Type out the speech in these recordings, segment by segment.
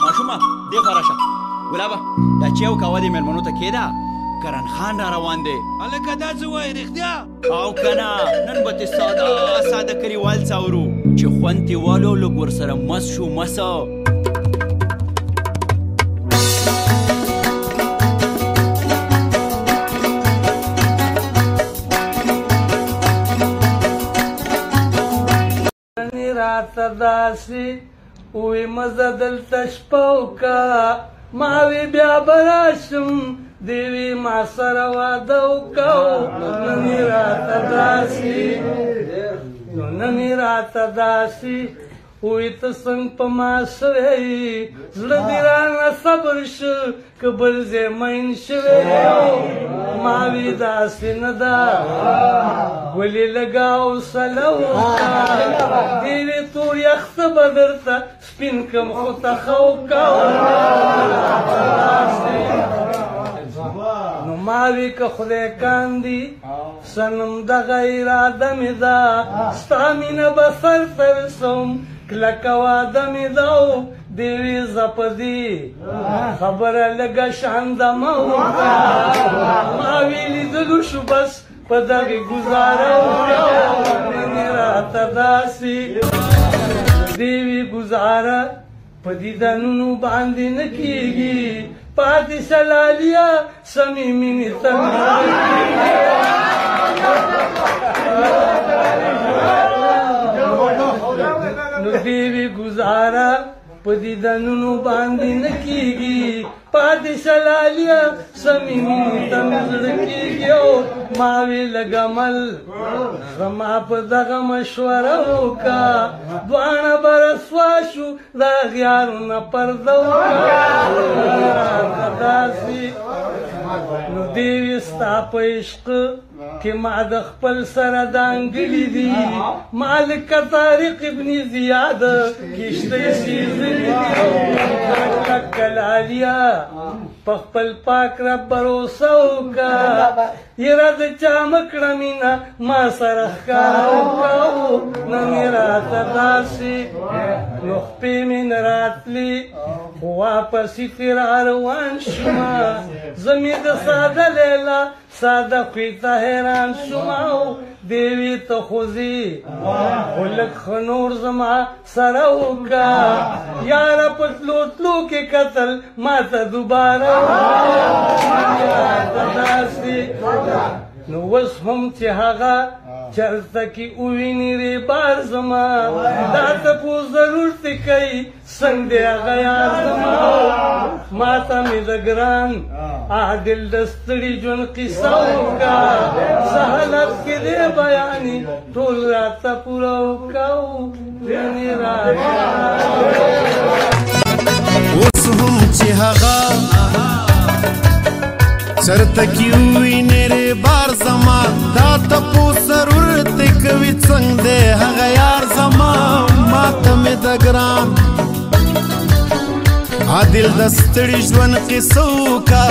ماشومه دې خوا راشه ګلابه دا چې یو کوه دې مېلمنو ته کېده کرن خان را روان دی هلکه دا څه وایې رښتیا او که نه نن به تې ساده ساده کلیوال څاورو چې خوند تې والو لږ ورسره مس شو مسه راته داسې وی مزه دلته شپه وکړه ما وی بیا به راشم دې وی ما سره واده وکړو نن راته داسې نن راته داسې وی ته څنګه په ما شوی زړه دې رانه صبر شو که بل ځای مین شوی ما وی داسې نه ده ولې لږه حوصله وکړه دې وی تور یخته به درته سپین کم خو ته ښه وکړو نو ما وی که خدای کاندي صنم دغه اراده مې ده ستا مینه به سر ته رسوم کلکه واده مې ده دې وی زه په دې خبره لږه شاندمه وکړه ما وی لیدلو شو بس په دغې ګزاره وکړه نن راته داسې دې وی ګزاره په دیدنونو باندې نه کېږي پاتې سلالیا سمې مینې ته نو دې وی ګزاره په دیدنونو باندې نه کېږي پاتې سلالیا سمې مینې ته مې زړه کېږي ما وی لږه مل زما په دغه مشوره وکړه دواړه به رسوا شو د اغیارونه پرده وکړه داسې نو دې وی ستا په عشق کې ما د خپل سره دانګلي دي ما لکه طارق ابن زیاد کشتۍ سیزلي دي کلالیا په خپل پاک رب بروسه وکړه یره د چا مه کړه مینه ما سره ښکاره وکړو نن یې راته داسې نو خپې مې نه راتلې خو واپسې ترې راروان شومه زه مې د ساده لیلا ساده خوی ته حیران شومه دې وی ته خو ځې خو لږ ښه نور زما سره وکړه یاره په تلو تلو کې کتل ما ته دوباره داسې نو اوس هم چې هغه چرته کې وویني ریبار زما دا تپوس ضرور تې کوي څنګه دی هغه یار زما ما ته مې د ګران عادل د ستړي ژوند قصه وکړه څه حالت کې دی بیانې ټول راته پوره وکړو ځینې راته اوس هم چې هغه چرته کې ووینې ریبار زما دا تپوس ضرور تې کوي څنګه دی هغه یار زما ما ته مې د ګران عادل د ستړي ژوند قصه وکړه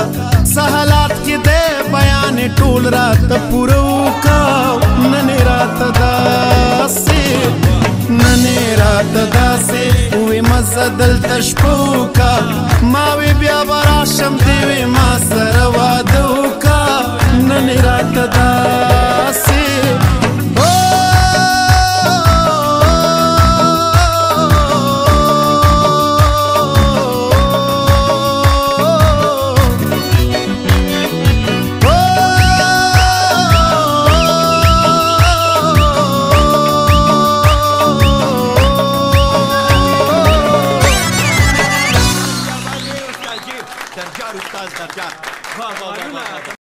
څه حالات کې دی بیانې ټول راته پوره وکړه نن یې راته داسې نن یې راته داسې وی مزه دلته شپه وکړه ما وی بیا به راشم دې وی ما سره واده وکړه نن یې راته داسې درجار استاد درجار